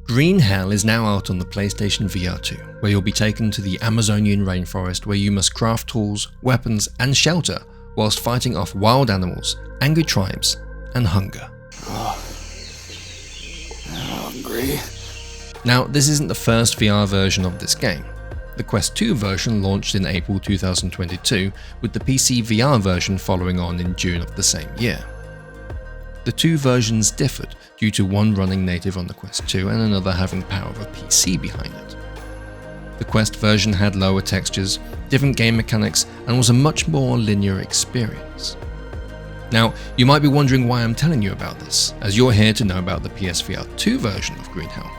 Green Hell is now out on the PlayStation VR2, where you'll be taken to the Amazonian rainforest where you must craft tools, weapons, and shelter whilst fighting off wild animals, angry tribes, and hunger. Oh, I'm hungry. Now, this isn't the first VR version of this game. The Quest 2 version launched in April 2022, with the PC VR version following on in June of the same year. The two versions differed due to one running native on the Quest 2 and another having power of a PC behind it. The Quest version had lower textures, different game mechanics, and was a much more linear experience. Now, you might be wondering why I'm telling you about this, as you're here to know about the PSVR2 version of Green Hell.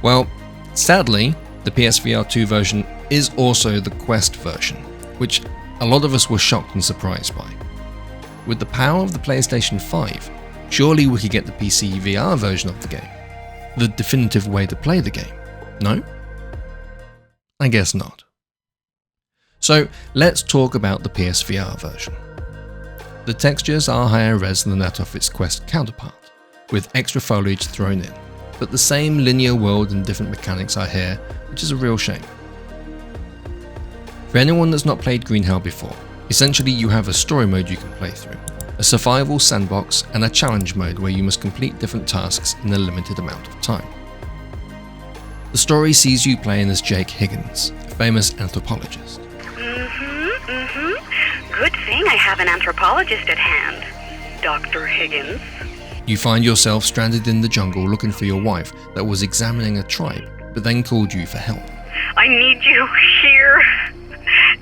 Well, sadly, the PSVR2 version is also the Quest version, which a lot of us were shocked and surprised by. With the power of the PlayStation 5, surely we could get the PC VR version of the game. The definitive way to play the game, no? I guess not. So let's talk about the PSVR version. The textures are higher res than that of its Quest counterpart, with extra foliage thrown in, but the same linear world and different mechanics are here, which is a real shame. For anyone that's not played Green Hell before, essentially you have a story mode you can play through, a survival sandbox, and a challenge mode where you must complete different tasks in a limited amount of time. The story sees you playing as Jake Higgins, a famous anthropologist. Good thing I have an anthropologist at hand, Dr. Higgins. You find yourself stranded in the jungle looking for your wife that was examining a tribe, but then called you for help. I need you here.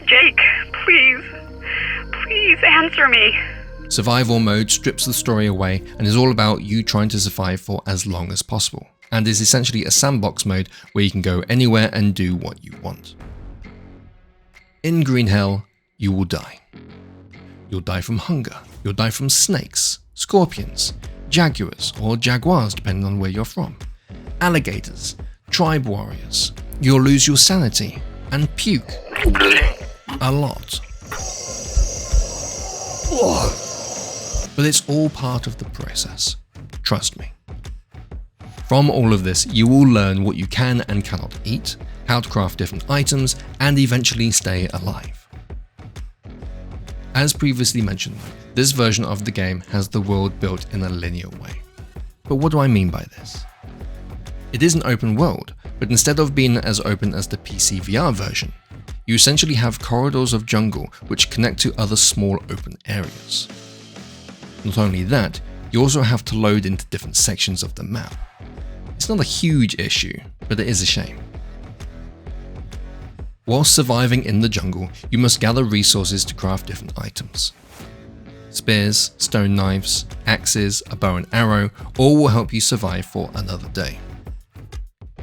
Jake, please answer me. Survival mode strips the story away and is all about you trying to survive for as long as possible, and is essentially a sandbox mode where you can go anywhere and do what you want. In Green Hell, you will die. You'll die from hunger, you'll die from snakes, scorpions, jaguars or jaguars depending on where you're from, alligators, tribe warriors, you'll lose your sanity, and puke. A lot. But it's all part of the process. Trust me. From all of this, you will learn what you can and cannot eat, how to craft different items, and eventually stay alive. As previously mentioned, this version of the game has the world built in a linear way. But what do I mean by this? It is an open world, but instead of being as open as the PC VR version, you essentially have corridors of jungle which connect to other small open areas. Not only that, you also have to load into different sections of the map. It's not a huge issue, but it is a shame. Whilst surviving in the jungle, you must gather resources to craft different items. Spears, stone knives, axes, a bow and arrow, all will help you survive for another day.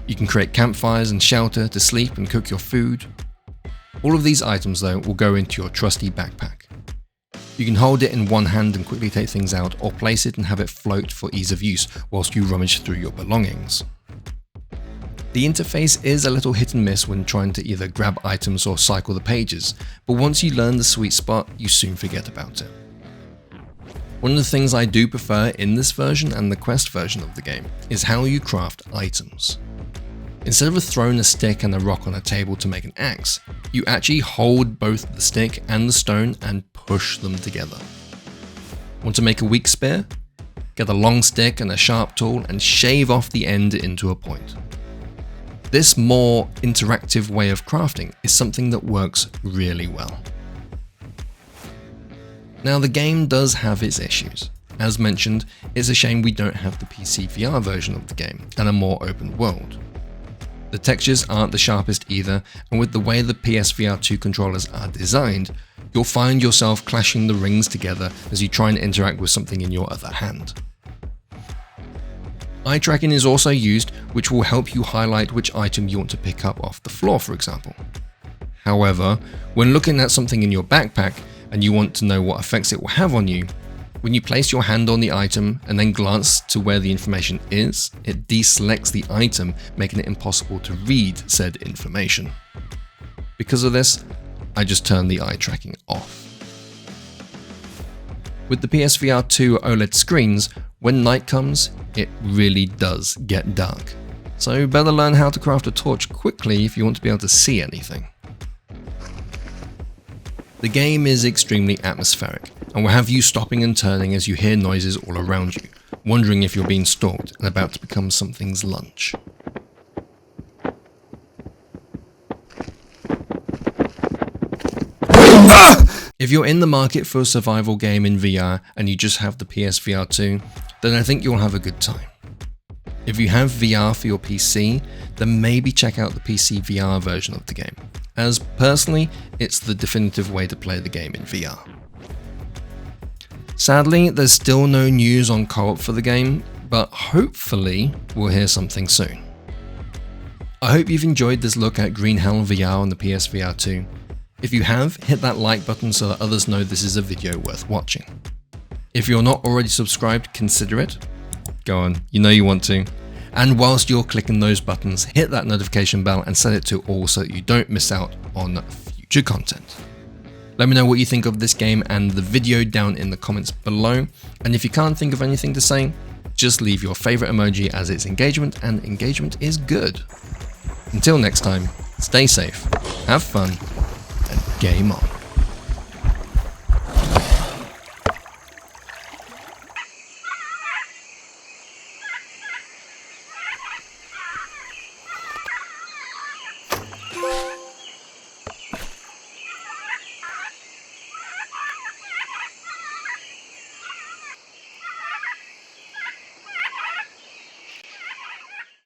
You can create campfires and shelter to sleep and cook your food. All of these items though will go into your trusty backpack. You can hold it in one hand and quickly take things out, or place it and have it float for ease of use whilst you rummage through your belongings. The interface is a little hit and miss when trying to either grab items or cycle the pages, but once you learn the sweet spot, you soon forget about it. One of the things I do prefer in this version and the Quest version of the game is how you craft items. Instead of throwing a stick and a rock on a table to make an axe, you actually hold both the stick and the stone and push them together. Want to make a weak spear? Get a long stick and a sharp tool and shave off the end into a point. This more interactive way of crafting is something that works really well. Now the game does have its issues. As mentioned, it's a shame we don't have the PC VR version of the game and a more open world. The textures aren't the sharpest either, and with the way the PSVR2 controllers are designed, you'll find yourself clashing the rings together as you try and interact with something in your other hand. Eye tracking is also used, which will help you highlight which item you want to pick up off the floor, for example. However, when looking at something in your backpack and you want to know what effects it will have on you, when you place your hand on the item and then glance to where the information is, it deselects the item, making it impossible to read said information. Because of this, I just turned the eye tracking off. With the PSVR2 OLED screens, when night comes, it really does get dark. So better learn how to craft a torch quickly if you want to be able to see anything. The game is extremely atmospheric, and will have you stopping and turning as you hear noises all around you, wondering if you're being stalked and about to become something's lunch. If you're in the market for a survival game in VR and you just have the PSVR2, then I think you'll have a good time. If you have VR for your PC, then maybe check out the PC VR version of the game, as personally, it's the definitive way to play the game in VR. Sadly, there's still no news on co-op for the game, but hopefully we'll hear something soon. I hope you've enjoyed this look at Green Hell VR on the PSVR2. If you have, hit that like button so that others know this is a video worth watching. If you're not already subscribed, consider it. Go on, you know you want to. And whilst you're clicking those buttons, hit that notification bell and set it to all so that you don't miss out on future content. Let me know what you think of this game and the video down in the comments below. And if you can't think of anything to say, just leave your favorite emoji, as it's engagement and engagement is good. Until next time, stay safe, have fun, and game on.